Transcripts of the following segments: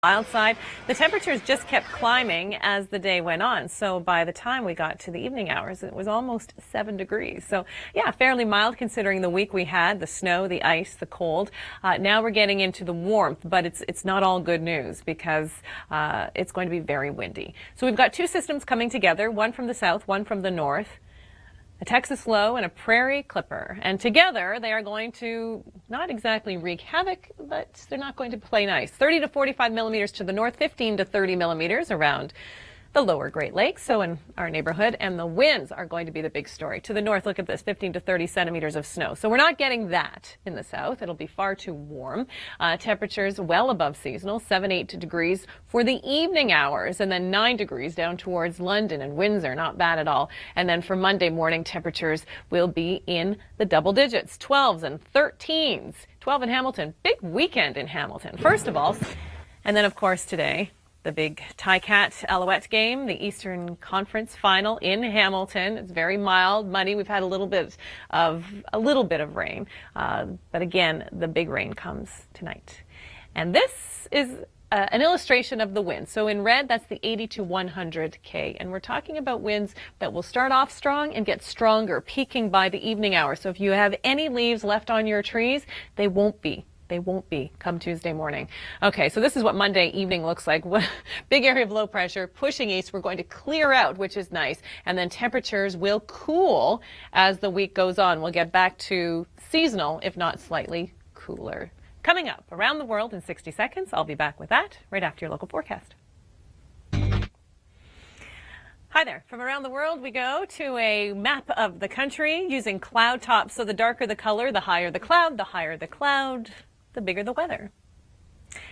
Wild side. The temperatures just kept climbing as the day went on. So by the time we got to the evening hours, it was almost 7 degrees. So yeah, fairly mild considering the week we had, the snow, the ice, the cold. Now we're getting into the warmth, but it's not all good news because it's going to be very windy. So we've got two systems coming together, one from the south, one from the north. A Texas low and a prairie clipper. And together they are going to not exactly wreak havoc, but they're not going to play nice. 30 to 45 millimeters to the north, 15 to 30 millimeters around the lower Great Lakes, so in our neighborhood, and the winds are going to be the big story. To the north, look at this, 15 to 30 centimeters of snow. So we're not getting that in the south. It'll be far too warm. Temperatures well above seasonal, 7-8 degrees for the evening hours, and then 9 degrees down towards London and Windsor, not bad at all. And then for Monday morning, temperatures will be in the double digits, 12s and 13s. 12 in Hamilton, big weekend in Hamilton, first of all. And then, of course, today, the big Ticats Alouette game, the Eastern Conference final in Hamilton. It's very mild, muddy. We've had a little bit of rain, but again, the big rain comes tonight. And this is an illustration of the wind. So in red, that's the 80 to 100 K, and we're talking about winds that will start off strong and get stronger, peaking by the evening hour. So if you have any leaves left on your trees, they won't be come Tuesday morning. Okay, so this is what Monday evening looks like. Big area of low pressure pushing east. We're going to clear out, which is nice. And then temperatures will cool as the week goes on. We'll get back to seasonal, if not slightly cooler. Coming up, around the world in 60 seconds. I'll be back with that right after your local forecast. Hi there. From around the world, we go to a map of the country using cloud tops. So the darker the color, the higher the cloud, the bigger the weather.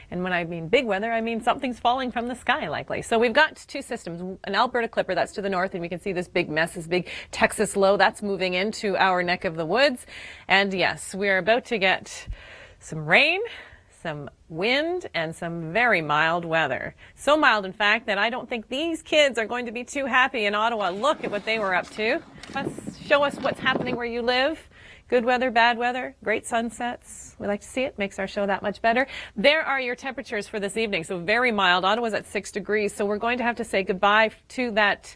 And when I mean big weather, I mean something's falling from the sky likely. So we've got two systems, an Alberta clipper that's to the north, and we can see this big mess, this big Texas low that's moving into our neck of the woods. And yes, we're about to get some rain, some wind, and some very mild weather. So mild, in fact, that I don't think these kids are going to be too happy in Ottawa. Look at what they were up to. Let's show us what's happening where you live. Good weather, bad weather, great sunsets. We like to see it. Makes our show that much better. There are your temperatures for this evening. So very mild. Ottawa's at 6 degrees. So we're going to have to say goodbye to that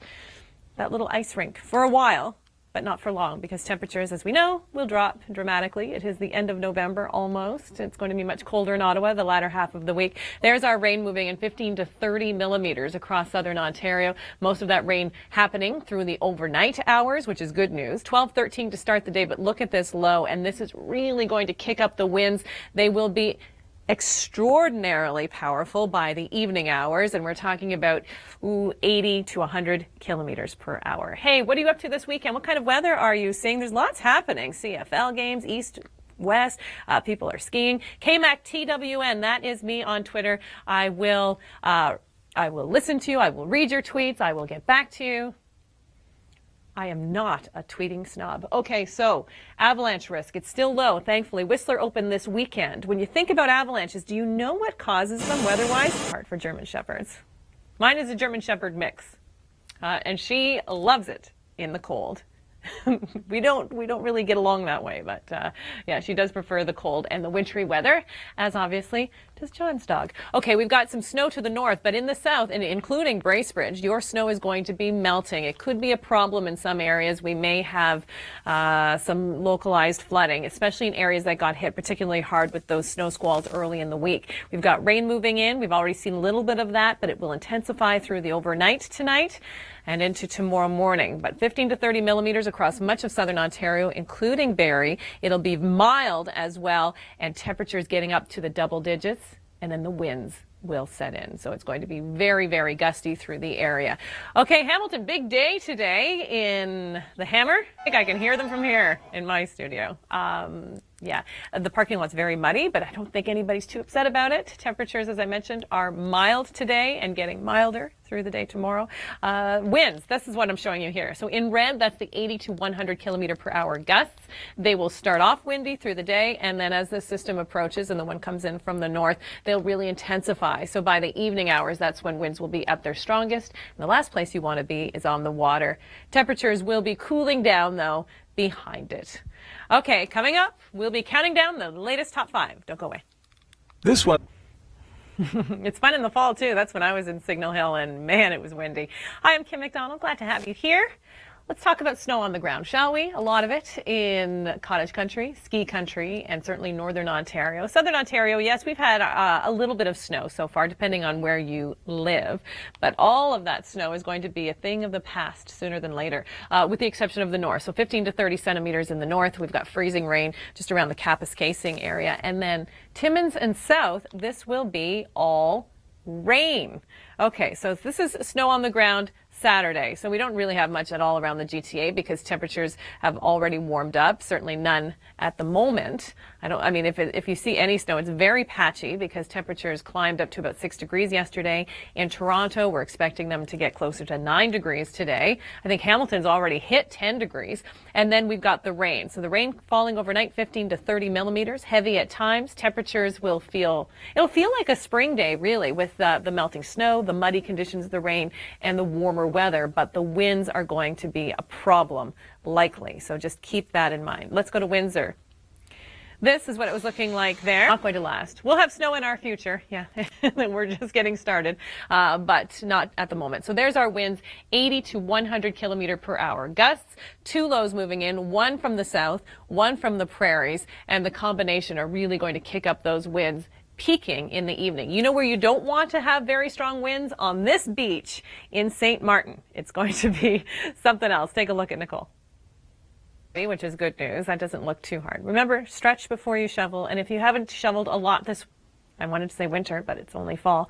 little ice rink for a while, but not for long, because temperatures, as we know, will drop dramatically. It is the end of November almost. It's going to be much colder in Ottawa the latter half of the week. There's our rain moving in 15 to 30 millimeters across southern Ontario. Most of that rain happening through the overnight hours, which is good news. 12, 13 to start the day, but look at this low, and this is really going to kick up the winds. They will be extraordinarily powerful by the evening hours, and we're talking about 80 to 100 kilometers per hour. Hey, what are you up to this weekend? What kind of weather are you seeing? There's lots happening. CFL games, east, west, people are skiing. KMAC TWN, that is me on Twitter. I will listen to you. I will read your tweets. I will get back to you. I am not a tweeting snob. Okay, so avalanche risk, it's still low, thankfully. Whistler opened this weekend. When you think about avalanches, do you know what causes them weather-wise? Hard for German Shepherds. Mine is a German Shepherd mix, and she loves it in the cold. we don't really get along that way, but yeah, she does prefer the cold and the wintry weather, as obviously does John's dog. Okay, we've got some snow to the north, but in the south, and including Bracebridge, your snow is going to be melting. It could be a problem in some areas. We may have some localized flooding, especially in areas that got hit particularly hard with those snow squalls early in the week. We've got rain moving in. We've already seen a little bit of that, but it will intensify through the overnight tonight and into tomorrow morning. But 15 to 30 millimeters across much of southern Ontario, including Barrie. It'll be mild as well, and temperatures getting up to the double digits, and then the winds will set in. So it's going to be very, very gusty through the area. Okay, Hamilton, big day today in the Hammer. I think I can hear them from here in my studio. Yeah, the parking lot's very muddy, but I don't think anybody's too upset about it. Temperatures, as I mentioned, are mild today and getting milder through the day tomorrow. Winds, this is what I'm showing you here. So in red, that's the 80 to 100 kilometer per hour gusts. They will start off windy through the day, and then as the system approaches and the one comes in from the north, they'll really intensify. So by the evening hours, that's when winds will be at their strongest. And the last place you want to be is on the water. Temperatures will be cooling down, though, behind it. Okay, coming up, we'll be counting down the latest top 5. Don't go away. This one. It's fun in the fall too. That's when I was in Signal Hill, and man, it was windy. Hi, I'm Kim MacDonald. Glad to have you here. Let's talk about snow on the ground, shall we? A lot of it in cottage country, ski country, and certainly northern Ontario. Southern Ontario, yes, we've had a little bit of snow so far, depending on where you live. But all of that snow is going to be a thing of the past sooner than later, with the exception of the north. So 15 to 30 centimeters in the north. We've got freezing rain just around the Kapuskasing area. And then Timmins and south, this will be all rain. Okay, so this is snow on the ground Saturday. So we don't really have much at all around the GTA because temperatures have already warmed up. Certainly none at the moment. If you see any snow, it's very patchy because temperatures climbed up to about 6 degrees yesterday. In Toronto, we're expecting them to get closer to 9 degrees today. I think Hamilton's already hit 10 degrees. And then we've got the rain. So the rain falling overnight, 15 to 30 millimeters, heavy at times. Temperatures it'll feel like a spring day, really, with the melting snow, the muddy conditions of the rain, and the warmer weather, but the winds are going to be a problem, likely. So just keep that in mind. Let's go to Windsor. This is what it was looking like there. Not going to last. We'll have snow in our future. Yeah, we're just getting started, but not at the moment. So there's our winds, 80 to 100 kilometer per hour. Gusts, 2 lows moving in, 1 from the south, 1 from the prairies, and the combination are really going to kick up those winds, peaking in the evening. You know where you don't want to have very strong winds? On this beach in St. Martin. It's going to be something else. Take a look at Nicole. Which is good news. That doesn't look too hard. Remember, stretch before you shovel. And if you haven't shoveled a lot I wanted to say winter, but it's only fall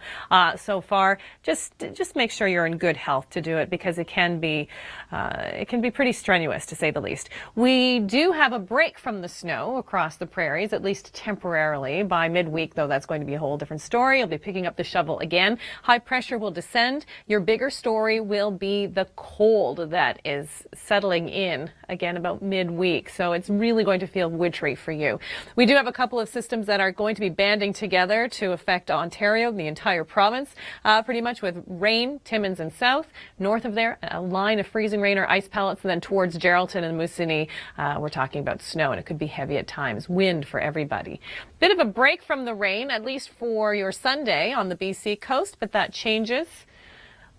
so far. Just make sure you're in good health to do it because it can be pretty strenuous, to say the least. We do have a break from the snow across the prairies, at least temporarily. By midweek, though, that's going to be a whole different story. You'll be picking up the shovel again. High pressure will descend. Your bigger story will be the cold that is settling in again about midweek. So it's really going to feel wintry for you. We do have a couple of systems that are going to be banding together to affect Ontario, the entire province, pretty much with rain, Timmins and south. North of there, a line of freezing rain or ice pellets, and then towards Geraldton and Moosonee, we're talking about snow, and it could be heavy at times. Wind for everybody. Bit of a break from the rain, at least for your Sunday on the BC coast, but that changes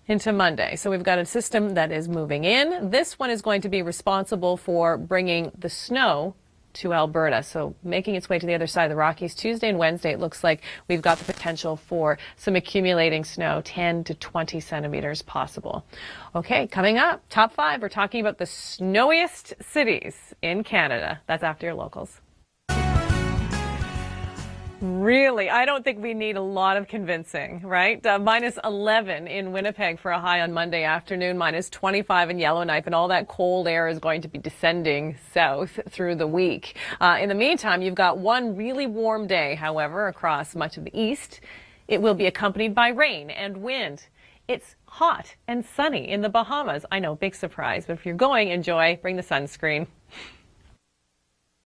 into Monday. So we've got a system that is moving in. This one is going to be responsible for bringing the snow to Alberta, so making its way to the other side of the Rockies. Tuesday and Wednesday, it looks like we've got the potential for some accumulating snow, 10 to 20 centimeters possible. Okay, coming up, top 5, we're talking about the snowiest cities in Canada. That's after your locals. Really, I don't think we need a lot of convincing, right? Minus 11 in Winnipeg for a high on Monday afternoon, minus 25 in Yellowknife, and all that cold air is going to be descending south through the week. In the meantime, you've got one really warm day, however, across much of the east. It will be accompanied by rain and wind. It's hot and sunny in the Bahamas. I know, big surprise, but if you're going, enjoy. Bring the sunscreen.